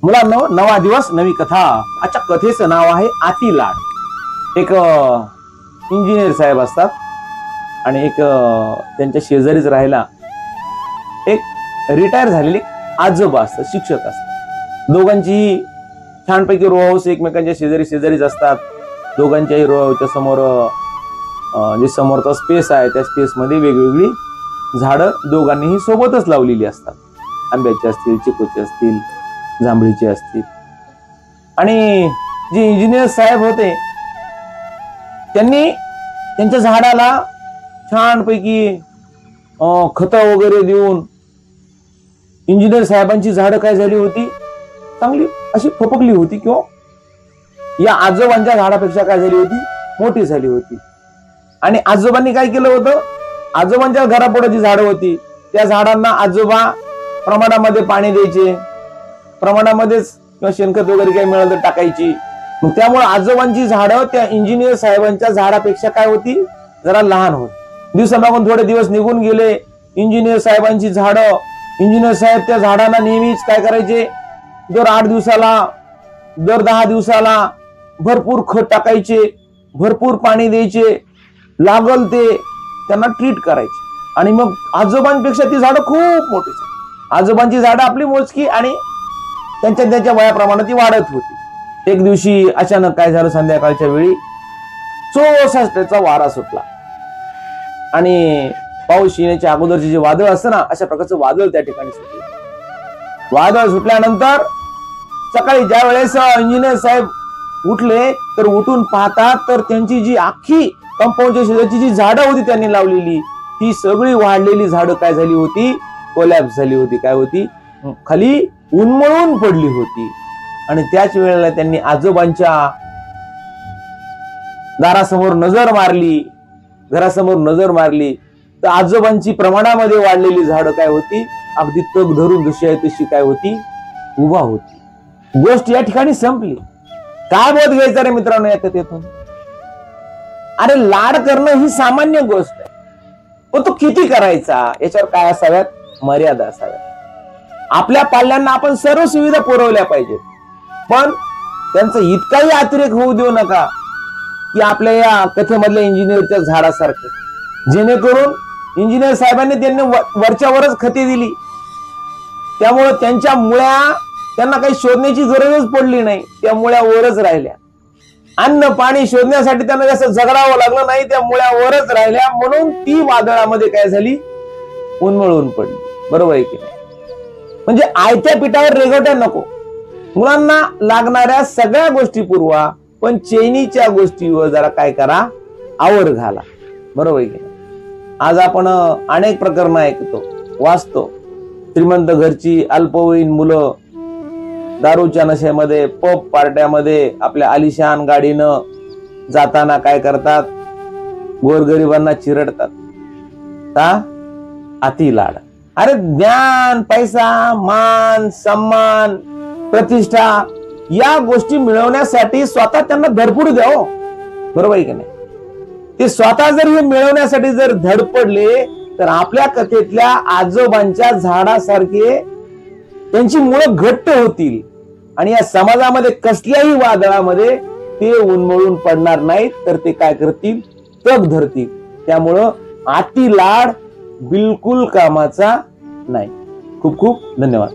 मुलांनो, नवा दिवस नवी कथा. आजच्या कथेचं नाव आहे आती लाड. एक इंजिनियर साहेब असतात आणि एक त्यांच्या शेजारीच राहायला एक रिटायर झालेले आजोबा असतात, शिक्षक असतात. दोघांची छानपैकी रो हाऊस एकमेकांच्या शेजारीच असतात. दोघांच्याही रो हाऊसच्या समोर जे समोरचा स्पेस आहे त्या स्पेस मध्ये वेगवेगळी झाडं दोघांनीही सोबतच लावलेली असतात. आंब्याची असतील, चिकूची असतील, जांभळीचे असतील. आणि जे इंजिनियर साहेब होते त्यांनी त्यांच्या झाडाला छानपैकी खत वगैरे देऊन इंजिनियर साहेबांची झाडं काय झाली होती, चांगली अशी फपकली होती, किंवा या आजोबांच्या झाडापेक्षा काय झाली होती, मोठी झाली होती. आणि आजोबांनी काय केलं होतं, आजोबांच्या घरापुढे जी झाडं होती त्या झाडांना आजोबा प्रमाणामध्ये पाणी द्यायचे, प्रमाणामध्येच किंवा शेणखत वगैरे काही मिळालं तर टाकायची. मग त्यामुळे आजोबांची झाडं त्या इंजिनियर साहेबांच्या झाडापेक्षा काय होती, जरा लहान होती. दिवसामागून थोडे दिवस निघून गेले. इंजिनियर साहेबांची झाडं, इंजिनियर साहेब त्या झाडांना नेहमीच काय करायचे, दर 8 दिवसाला, दर 10 दिवसाला भरपूर खत टाकायचे, भरपूर पाणी द्यायचे, लागल ते त्यांना ट्रीट करायचे. आणि मग आजोबांपेक्षा ती झाडं खूप मोठी झाली. आजोबांची झाडं आपली मोजकी आणि त्यांच्या वयाप्रमाणे ती वाढत होती. एक दिवशी अचानक काय झालं, संध्याकाळच्या वेळी चोसाचा वारा सुटला आणि पाऊस येण्याच्या अगोदरचे जे वादळ असतं ना, अशा प्रकारचं वादळ त्या ठिकाणी सुटलं. वादळ सुटल्यानंतर सकाळी ज्या वेळेस इंजिनियर साहेब उठले तर उठून पाहतात तर त्यांची जी अख्खी कंपाऊंडच्या शेजारची जी झाडं होती त्यांनी लावलेली, ती सगळी वाढलेली झाडं काय झाली होती, कोलॅप्स झाली होती. काय होती, खाली उन्मळून पडली होती. आणि त्याच वेळेला त्यांनी आजोबांच्या दारासमोर नजर मारली, घरासमोर नजर मारली तर आजोबांची प्रमाणामध्ये वाढलेली झाडं काय होती, अगदी तग धरून जशी आहे तशी काय होती, उभा होती. गोष्ट या ठिकाणी संपली. काय बोध घ्यायचा रे मित्रांनो या कथेतून? अरे लाड करणं ही सामान्य गोष्ट आहे, पण तो किती करायचा याच्यावर काय असाव्यात, मर्यादा असाव्यात. आपल्या पाल्यांना आपण सर्व सुविधा पुरवल्या पाहिजेत, पण त्यांचा इतकाही अतिरेक होऊ देऊ नका की आपल्या या कथेमधल्या इंजिनियरच्या झाडासारखं, जेणेकरून इंजिनियर साहेबांनी त्यांनी वरच्यावरच खते दिली, त्यामुळे त्यांच्या मुळ्या त्यांना काही शोधण्याची गरजच पडली नाही, त्या मुळ्या वरच राहिल्या. अन्न पाणी शोधण्यासाठी त्यांना जास्त झगडावं लागलं नाही, त्या मुळ्या वरच राहिल्या. म्हणून ती वादळामध्ये काय झाली, उन्मळून पडली. बरोबर आहे की नाही? म्हणजे आयत्या पिठावर रेघोट्या नको. मुलांना लागणाऱ्या सगळ्या गोष्टी पुरवा, पण चैनीच्या गोष्टीवर जरा काय करा, आवर घाला. बरोबर आहे की नाही? आज आपण अनेक प्रकरणं ऐकतो, वाचतो. श्रीमंत घरची अल्पवयीन मुलं दारूच्या नशेमध्ये, पब पार्ट्यामध्ये आपल्या आलिशान गाडीनं जाताना काय करतात, गोरगरिबांना चिरडतात. का? अति लाड. अरे ज्ञान, पैसा, मान, सम्मान, प्रतिष्ठा या गोष्टी मिळवण्यासाठी स्वतः त्यांना धडपडू द्या. हो, बरोबर आहे की नाही? ते स्वतः जर हे मिळवण्यासाठी जर धडपडले तर आपल्या कथेतल्या आजोबांच्या झाडासारखे त्यांची मुळं घट्ट होतील आणि या समाजामध्ये कसल्याही वादळामध्ये ते उन्मळून पडणार नाहीत, तर ते काय करतील, तग धरतील. त्यामुळं अति लाड बिलकुल कामाचा नाही. खूप खूप धन्यवाद.